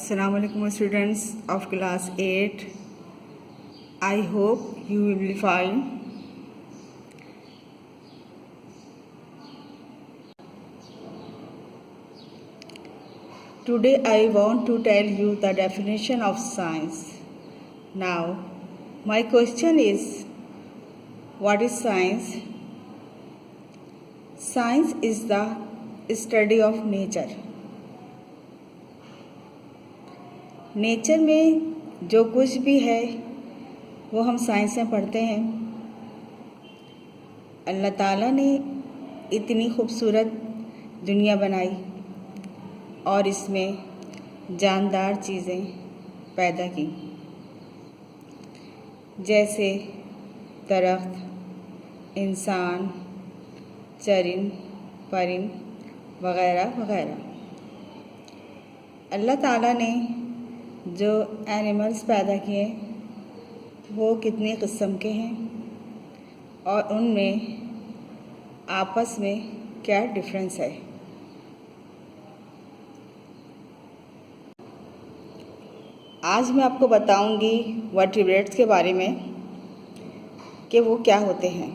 Assalamu alaikum students of class 8. I hope you will be fine. Today I want to tell you the definition of science. Now, my question is, what is science? Science is the study of nature. Nature में जो कुछ भी है वो हम science में पढ़ते हैं। अल्लाह ताला ने इतनी खूबसूरत दुनिया बनाई और इसमें जानदार चीज़ें पैदा की, जैसे दरख्त, इंसान, चरिंद परिंद वगैरह वगैरह। अल्लाह ताला ने जो एनिमल्स पैदा किए वो कितने किस्म के हैं और उनमें आपस में क्या डिफरेंस है। आज मैं आपको बताऊंगी वर्टिब्रेट्स के बारे में कि वो क्या होते हैं।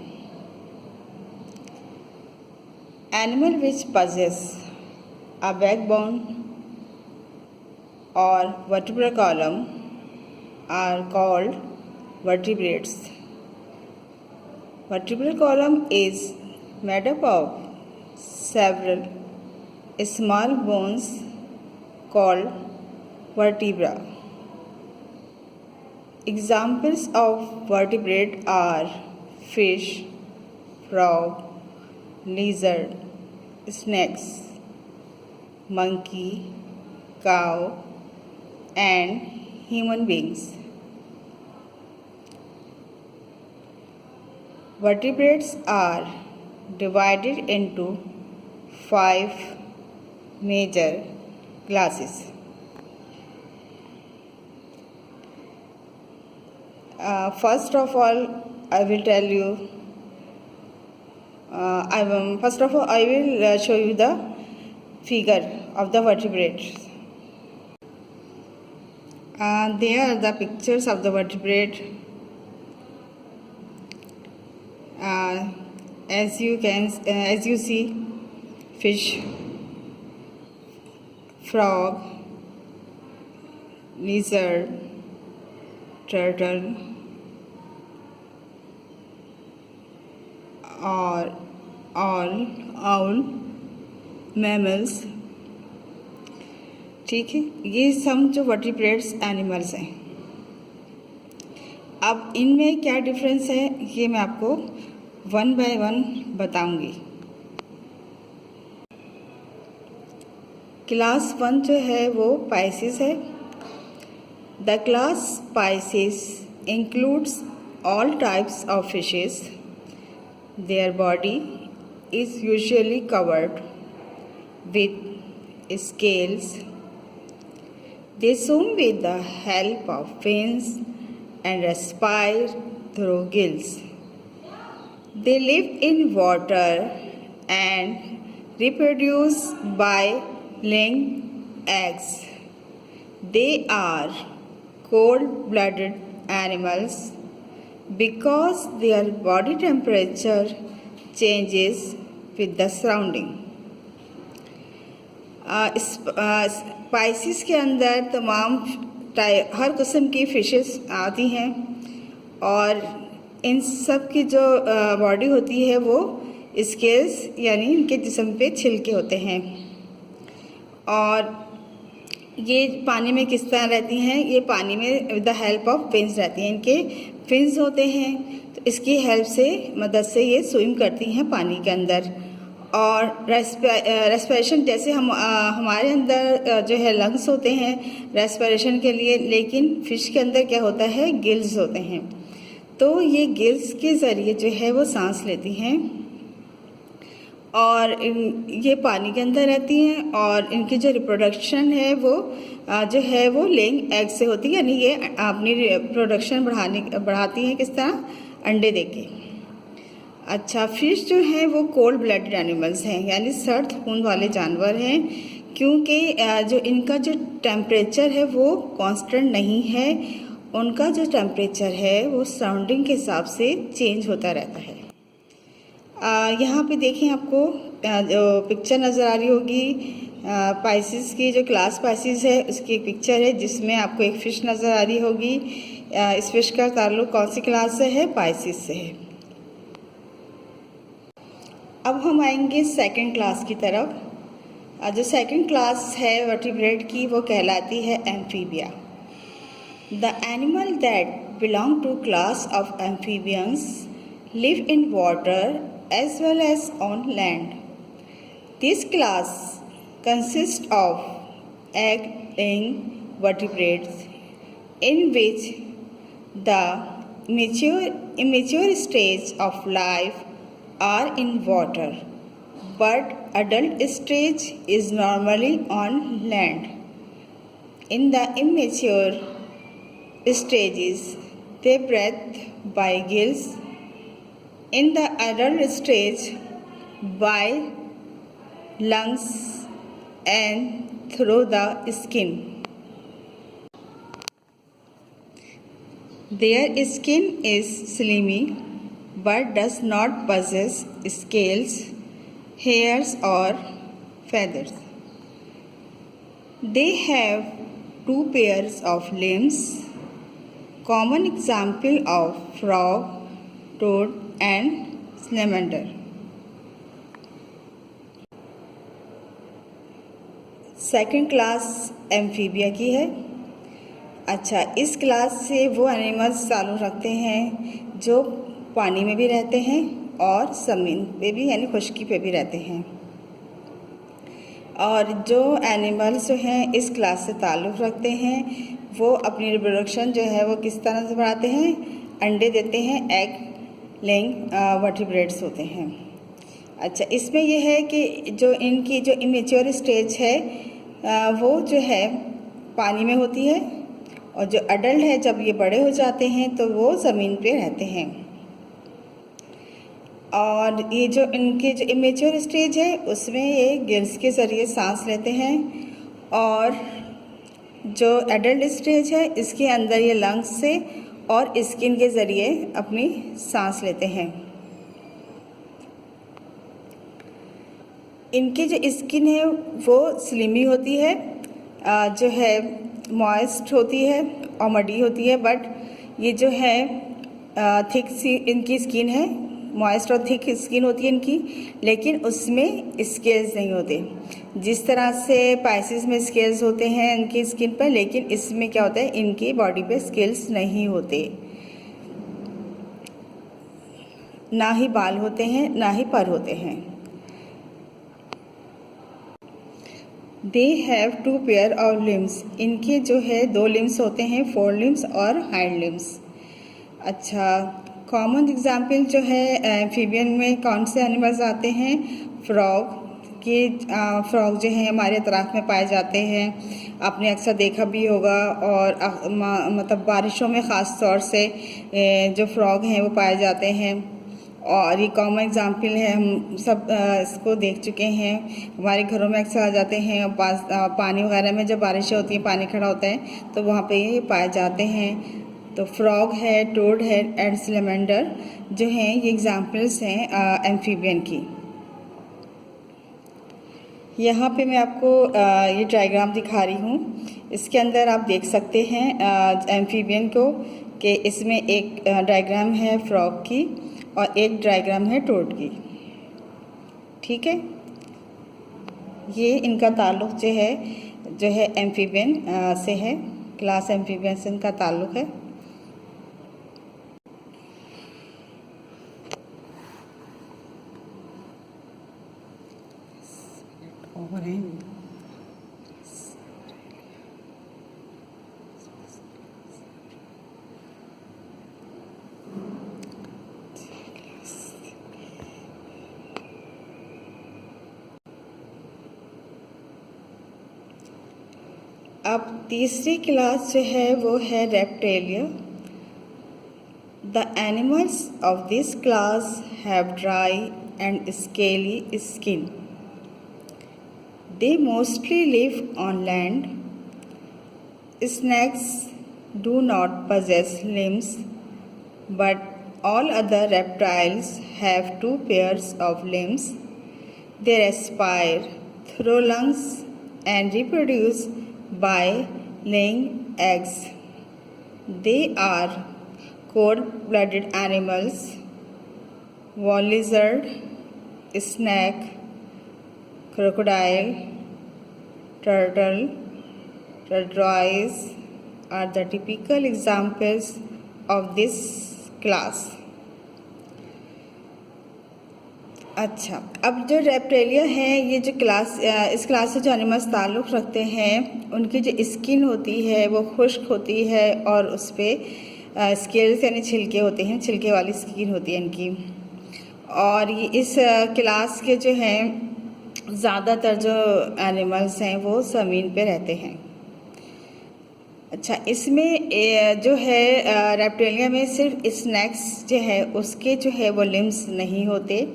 Animal which possess a backbone or vertebral column are called vertebrates. Vertebral column is made up of several small bones called vertebra. Examples of vertebrate are fish, frog, lizard, snakes, monkey, cow, and human beings. Vertebrates are divided into 5 major classes. First of all, I will tell you. I will show you the figure of the vertebrates. There are the pictures of the vertebrate. As you see, fish, frog, lizard, turtle, or owl, mammals. ठीक है, ये सब जो vertebrates animals हैं। अब इनमें क्या difference है ये मैं आपको वन बाय वन बताऊंगी। क्लास 1 जो है वो पाइसेस है। The class Pisces includes all types of fishes. Their body is usually covered with scales. They swim with the help of fins and respire through gills. They live in water and reproduce by laying eggs. They are cold-blooded animals because their body temperature changes with the surrounding. Species के अंदर तमाम हर किस्म की fishes आती हैं और इन सब की जो बॉडी होती है वो स्केल्स यानी इनके जिस्म पे छिलके होते हैं और ये पानी में किस तरह रहती हैं। ये पानी में with the help of fins रहती हैं। इनके फिन्स होते हैं तो इसकी हेल्प से मदद से ये स्विम करती हैं पानी के अंदर। और रेस्पिरेशन जैसे हमारे अंदर जो है लंग्स होते हैं रेस्पिरेशन के लिए, लेकिन फ़िश के अंदर क्या होता है, गिल्स होते हैं। तो ये गिल्स के ज़रिए जो है वो सांस लेती हैं और ये पानी के अंदर रहती हैं और इनकी जो रिप्रोडक्शन है वो जो है वो लेइंग एग से होती है, यानी ये अपनी रिप्रोडक्शन बढ़ाती हैं किस तरह, अंडे देके। अच्छा, फिश जो है वो कोल्ड ब्लडेड एनिमल्स हैं, यानी सर्द खून वाले जानवर हैं क्योंकि जो इनका जो टेम्परेचर है वो कांस्टेंट नहीं है, उनका जो टेम्परेचर है वो सराउंडिंग के हिसाब से चेंज होता रहता है। यहाँ पे देखें, आपको जो पिक्चर नज़र आ रही होगी पाइसिस की, जो क्लास पाइसिस है उसकी एक पिक्चर है जिसमें आपको एक फ़िश नज़र आ रही होगी। इस फिश का ताल्लुक़ कौन सी क्लास से है? पाइसिस से है। अब हम आएंगे सेकंड क्लास की तरफ। जो सेकंड क्लास है वर्टिब्रेट की वो कहलाती है amphibia. The animal that belong to class of amphibians live in water as well as on land. This class consists of egg-laying vertebrates in which the immature stage of life are in water, but adult stage is normally on land. In the immature stages, they breathe by gills. In the adult stage, by lungs and through the skin. Their skin is slimy but does not possess scales, hairs or feathers. They have 2 pairs of limbs. Common example of frog, toad and salamander. Second class amphibia की है। अच्छा, इस class से वो animals ताल्लुक़ रखते हैं जो पानी में भी रहते हैं और ज़मीन पे भी यानी खुश्की पे भी रहते हैं। और जो एनिमल्स जो हैं इस क्लास से ताल्लुक़ रखते हैं वो अपनी रिप्रोडक्शन जो है वो किस तरह से बढ़ाते हैं? अंडे देते हैं, एग लेइंग वर्टिब्रेट्स होते हैं। अच्छा, इसमें यह है कि जो इनकी जो इमेच्योर स्टेज है वो जो है पानी में होती है, और जो अडल्ट है जब ये बड़े हो जाते हैं तो वो ज़मीन पे रहते हैं। और ये जो इनके जो इमेच्योर स्टेज है उसमें ये गिल्स के ज़रिए सांस लेते हैं, और जो एडल्ट स्टेज है इसके अंदर ये लंग्स से और स्किन के ज़रिए अपनी सांस लेते हैं। इनकी जो स्किन है वो स्लिमी होती है, जो है मॉइस्ट होती है और मडी होती है, बट ये जो है थिक सी इनकी स्किन है, मॉइस्ट और थिक स्किन होती है इनकी, लेकिन उसमें स्केल्स नहीं होते। जिस तरह से पाइसिस में स्केल्स होते हैं इनकी स्किन पर, लेकिन इसमें क्या होता है, इनकी बॉडी पे स्केल्स नहीं होते, ना ही बाल होते हैं ना ही पर होते हैं। They have 2 pair of limbs. इनके जो है 2 लिम्स होते हैं, फोर लिम्स और हाइंड लिम्स। अच्छा, कॉमन एग्जाम्पल जो है एम्फीबियन में कौन से एनिमल्स आते हैं? फ्रॉग के फ्रॉग जो हैं हमारे अतराफ में पाए जाते हैं, आपने अक्सर देखा भी होगा, और मतलब बारिशों में ख़ास तौर से जो फ्रॉग हैं वो पाए जाते हैं, और ये कॉमन एग्जाम्पल है, हम सब इसको देख चुके हैं, हमारे घरों में अक्सर आ जाते हैं। पानी वगैरह में जब बारिशें होती हैं, पानी खड़ा होता है तो वहाँ पे ये पाए जाते हैं। तो फ्रॉग है, टोड है एंड सैलेमैंडर जो हैं ये एग्जाम्पल्स हैं एम्फीबियन की। यहाँ पे मैं आपको ये डायग्राम दिखा रही हूँ, इसके अंदर आप देख सकते हैं एम्फीबियन को, कि इसमें एक डायग्राम है फ्रॉग की और एक डायग्राम है टोड की। ठीक है, ये इनका ताल्लुक़ जो है एम्फीबियन से है, क्लास एम्फीबियन से इनका ताल्लुक़ है। और हैं अब तीसरी क्लास जो है वो है Reptilia. The animals of this class have dry and scaly skin. They mostly live on land. Snakes do not possess limbs, but all other reptiles have two pairs of limbs. They respire through lungs and reproduce by laying eggs. They are cold-blooded animals. Wall lizard, snake, crocodile, turtle, tortoise are the typical examples of this class. अच्छा, अब जो Reptilia हैं, ये जो class इस class से जो animals ताल्लुक़ रखते हैं, उनकी जो स्किन होती है वो खुश्क होती है और उस पर स्केल्स यानी छिलके होते हैं, छिलके वाली स्किन होती है इनकी। और ये इस क्लास के जो हैं ज़्यादातर जो एनिमल्स हैं वो ज़मीन पे रहते हैं। अच्छा, इसमें जो है रेप्टेलिया में सिर्फ स्नैक्स जो है उसके जो है वो लिम्स नहीं होते।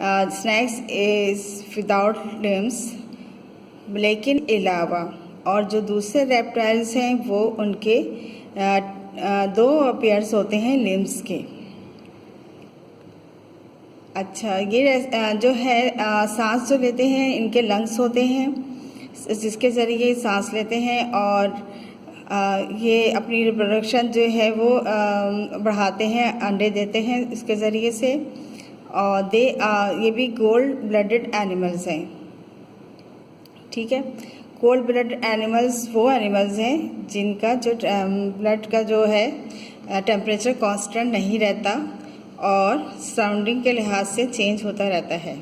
स्नैक्स इज़ विदाउट लिम्स, लेकिन अलावा और जो दूसरे रेप्टाइल्स हैं वो उनके दो पेयर्स होते हैं लिम्स के। अच्छा, ये जो है सांस जो लेते हैं इनके लंग्स होते हैं जिसके ज़रिए सांस लेते हैं और ये अपनी रिप्रोडक्शन जो है वो बढ़ाते हैं, अंडे देते हैं इसके ज़रिए से। और ये भी कोल्ड ब्लडेड एनिमल्स हैं। ठीक है, कोल्ड ब्लडेड एनिमल्स वो एनिमल्स हैं जिनका जो ब्लड का जो है टेम्परेचर कांस्टेंट नहीं रहता और सराउंडिंग के लिहाज से चेंज होता रहता है।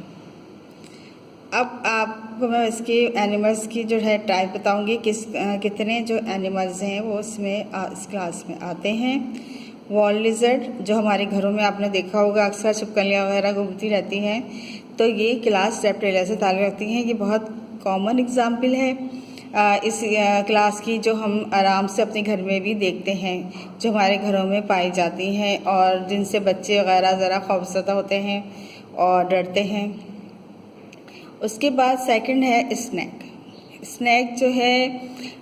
अब आपको मैं इसके एनिमल्स की जो है टाइप बताऊंगी, कितने जो एनिमल्स हैं वो इसमें इस क्लास में आते हैं। वॉल लिजर्ड, जो हमारे घरों में आपने देखा होगा अक्सर छिपकलियाँ वगैरह घूमती रहती हैं, तो ये क्लास रेप्टेलिया से ताल्लुक़ रखती हैं। ये बहुत कॉमन एग्जाम्पल है इस क्लास की, जो हम आराम से अपने घर में भी देखते हैं, जो हमारे घरों में पाई जाती हैं और जिनसे बच्चे वगैरह ज़रा खौफज़दा होते हैं और डरते हैं। उसके बाद सेकंड है स्नैक। स्नैक जो है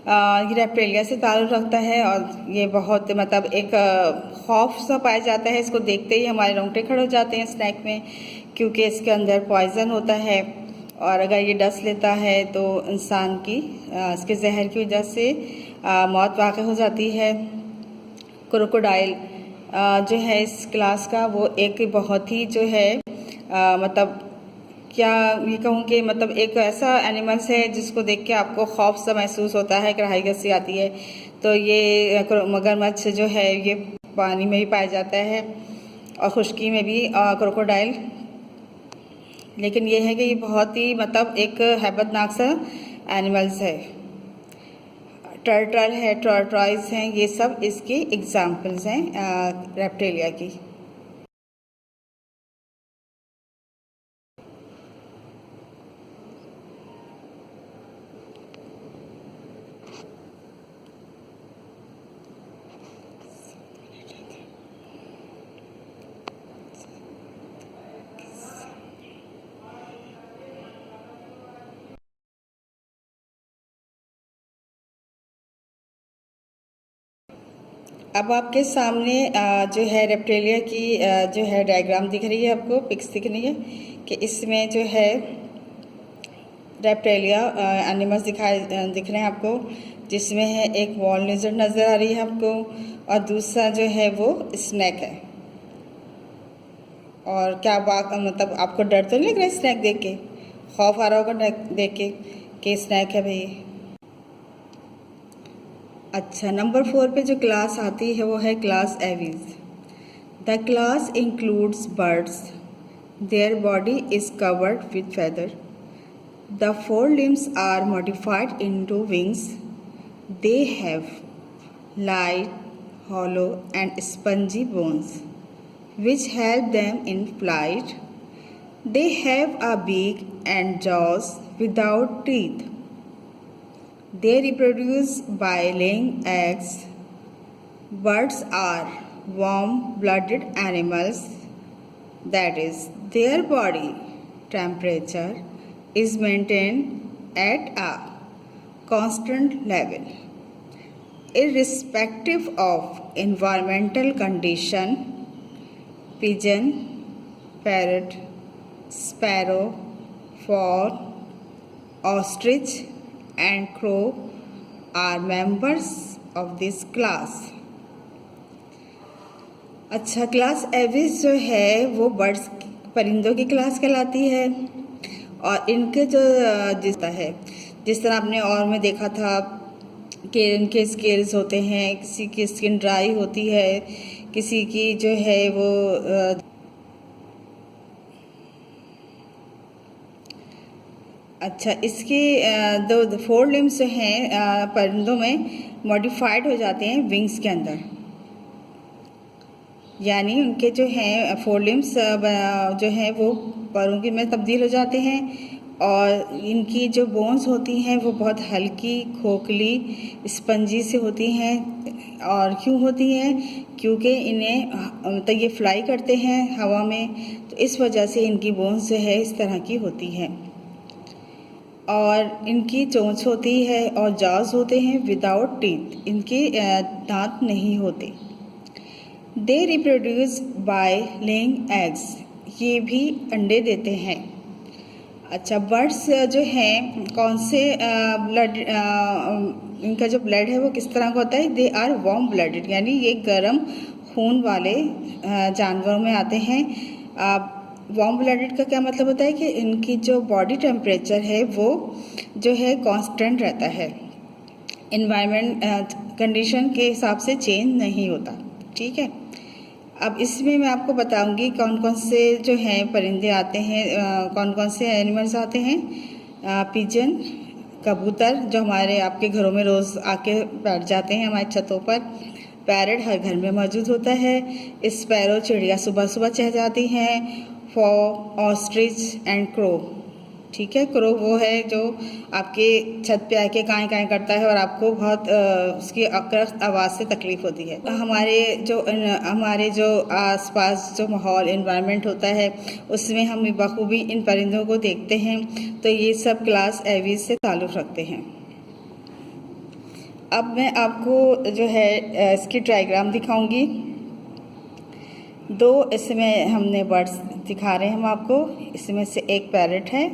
ये रेप्टेलिया से ताल्लुक़ रखता है और ये बहुत मतलब एक खौफ सा पाया जाता है। इसको देखते ही हमारे रोंगटे खड़े हो जाते हैं स्नैक में, क्योंकि इसके अंदर पॉइज़न होता है और अगर ये डस लेता है तो इंसान की इसके जहर की वजह से मौत वाक़ हो जाती है। क्रोकोडाइल जो है इस क्लास का वो एक बहुत ही जो है मतलब क्या ये कहूँ कि मतलब एक ऐसा एनिमल्स है जिसको देख के आपको खौफ सा महसूस होता है, कराही गस्सी आती है। तो ये मगरमच्छ जो है ये पानी में भी पाया जाता है और खुश्की में भी क्रोकोडाइल। लेकिन ये है कि ये बहुत ही मतलब एक हैबतनाक सा एनिमल्स है। टर्टल है, टॉर्टॉइस हैं, ये सब इसके एग्जाम्पल्स हैं रेप्टेलिया की। अब आपके सामने जो है रेप्टेलिया की जो है डायग्राम दिख रही है, आपको पिक्स दिख रही है कि इसमें जो है रेप्टेलिया एनिमल्स दिख रहे हैं आपको, जिसमें है एक वॉल लिजर्ड नज़र आ रही है आपको और दूसरा जो है वो स्नैक है। और क्या बात मतलब आपको डर तो नहीं लग रहा है स्नैक देख के? खौफ आ रहा होगा देख के कि स्नैक है भाई। अच्छा, नंबर 4 पे जो क्लास आती है वो है class aves. The class includes birds, their body is covered with feather. The forelimbs are modified into wings. They have light, hollow and spongy bones which help them in flight. They have a beak and jaws without teeth. They reproduce by laying eggs. Birds are warm-blooded animals. That is, their body temperature is maintained at a constant level, irrespective of environmental condition. Pigeon, parrot, sparrow, fawn, ostrich and crow are members of this class. अच्छा, class Aves जो है वो birds परिंदों की class कहलाती है और इनके जो जिस तरह आपने और में देखा था कि इनके स्केल्स होते हैं, किसी की स्किन ड्राई होती है, किसी की जो है वो अच्छा, इसके दो फोर लिम्स जो हैं परिंदों में मॉडिफाइड हो जाते हैं विंग्स के अंदर, यानी उनके जो हैं फोर लिम्स जो हैं वो परों के में तब्दील हो जाते हैं और इनकी जो बोन्स होती हैं वो बहुत हल्की, खोखली, स्पंजी से होती हैं। और क्यों होती हैं? क्योंकि इन्हें तो ये फ्लाई करते हैं हवा में, तो इस वजह से इनकी बोन्स जो है इस तरह की होती हैं। और इनकी चोंच होती है और जाज होते हैं विदाउट टीथ, इनके दांत नहीं होते। They reproduce by laying eggs, ये भी अंडे देते हैं। अच्छा, बर्ड्स जो हैं कौन से ब्लड इनका जो ब्लड है वो किस तरह का होता है? दे आर वार्म ब्लडेड, यानी ये गर्म खून वाले जानवरों में आते हैं। वार्म ब्लडेड का क्या मतलब होता है कि इनकी जो बॉडी टेम्परेचर है वो जो है कांस्टेंट रहता है, इन्वायरमेंट कंडीशन के हिसाब से चेंज नहीं होता। ठीक है, अब इसमें मैं आपको बताऊंगी कौन कौन से जो हैं परिंदे आते हैं, कौन कौन से एनिमल्स आते हैं। पिजन, कबूतर जो हमारे आपके घरों में रोज़ आके बैठ जाते हैं हमारी छतों पर। पैरट हर घर में मौजूद होता है। स्पैरो चिड़िया सुबह सुबह चह जाती हैं। Fog, ostrich and crow. ठीक है, क्रो वो है जो आपके छत पे आके काएं काएं करता है और आपको बहुत उसकी अकरख आवाज़ से तकलीफ़ होती है। हमारे जो आसपास जो माहौल इन्वायरमेंट होता है उसमें हम बखूबी इन परिंदों को देखते हैं, तो ये सब क्लास एवीज से ताल्लुक़ रखते हैं। अब मैं आपको जो है इसकी डायग्राम दिखाऊंगी। दो इसमें हमने बर्ड्स दिखा रहे हैं हम आपको। इसमें से एक पैरट है,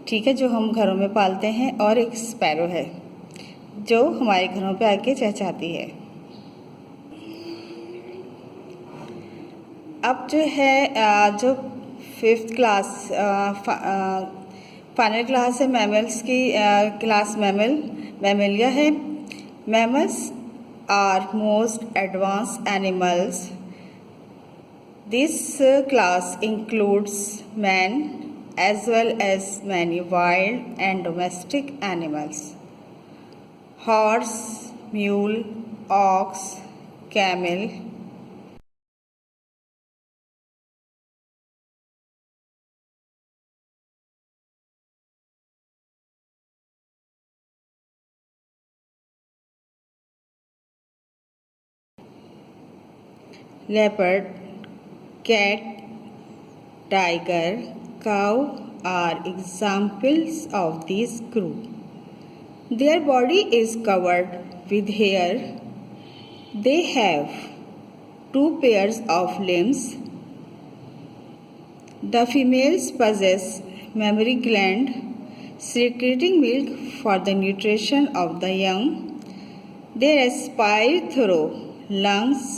ठीक है, जो हम घरों में पालते हैं, और एक स्पैरो है जो हमारे घरों पे आके चहचहाती है। अब जो है जो फिफ्थ क्लास फाइनल क्लास है मैमल्स की क्लास मैमलिया है। Mammals are most advance animals. This class includes man as well as many wild and domestic animals. Horse, mule, ox, camel. Leopard, cat, tiger, cow are examples of this group. Their body is covered with hair. They have 2 pairs of limbs. The females possess mammary gland secreting milk for the nutrition of the young. They respire through lungs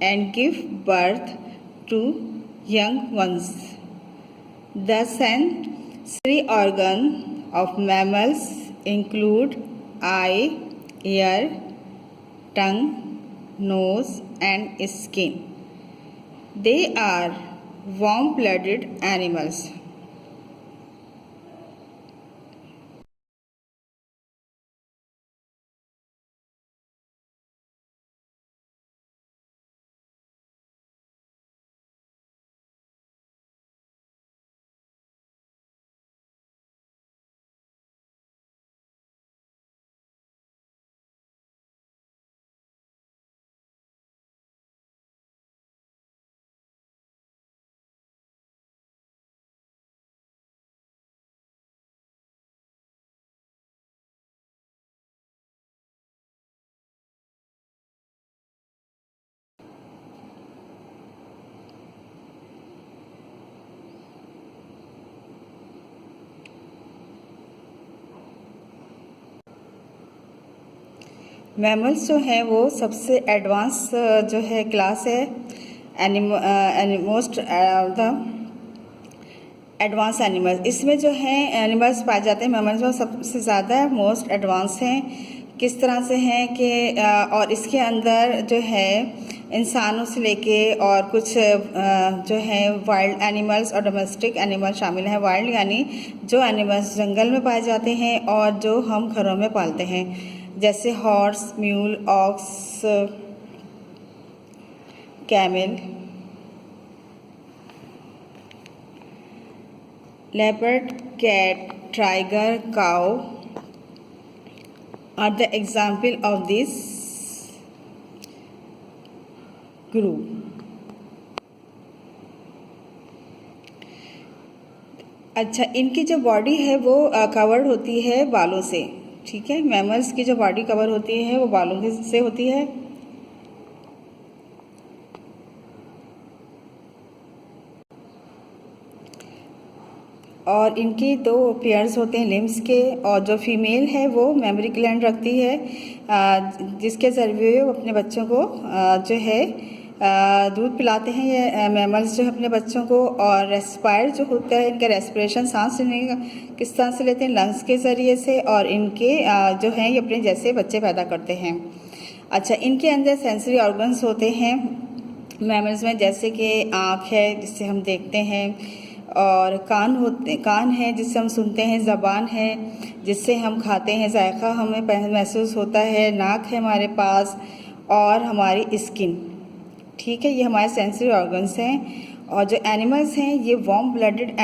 and give birth to young ones. The sensory organs of mammals include eye, ear, tongue, nose, and skin. They are warm-blooded animals. Mammals जो हैं वो सबसे advance जो है class है, most the advance animals. इसमें जो है एनिमल्स पाए जाते हैं मैमल्स में सबसे ज़्यादा मोस्ट एडवांस हैं। किस तरह से हैं कि और इसके अंदर जो है इंसानों से लेके और कुछ जो है वाइल्ड एनिमल्स और डोमेस्टिक एनिमल शामिल हैं। वाइल्ड यानी जो एनिमल्स जंगल में पाए जाते हैं और जो हम घरों में पालते हैं, जैसे horse, mule, ox, camel, leopard, cat, tiger, cow are the example of this group. अच्छा, इनकी जो बॉडी है वो कवर्ड होती है बालों से। ठीक है, मैमल्स की जो बॉडी कवर होती है वो बालों से होती है। और इनकी दो पेयर्स होते हैं लिम्स के, और जो फीमेल है वो मेमोरी ग्लैंड रखती है, जिसके ज़रिए वो अपने बच्चों को जो है दूध पिलाते हैं ये मैमल्स जो है अपने बच्चों को। और रेस्पायर जो होता है, इनका रेस्पिरेशन सांस लेने का किस तरह से लेते हैं, लंग्स के ज़रिए से, और इनके जो हैं ये अपने जैसे बच्चे पैदा करते हैं। अच्छा, इनके अंदर सेंसरी ऑर्गन्स होते हैं मैमल्स में, जैसे कि आँख है जिससे हम देखते हैं, और कान है जिससे हम सुनते हैं, ज़बान है जिससे हम खाते हैं, जायका हमें महसूस होता है, नाक है हमारे पास, और हमारी स्किन। ठीक है, ये हमारे सेंसरी ऑर्गन्स हैं। और जो एनिमल्स हैं ये वार्म ब्लडेड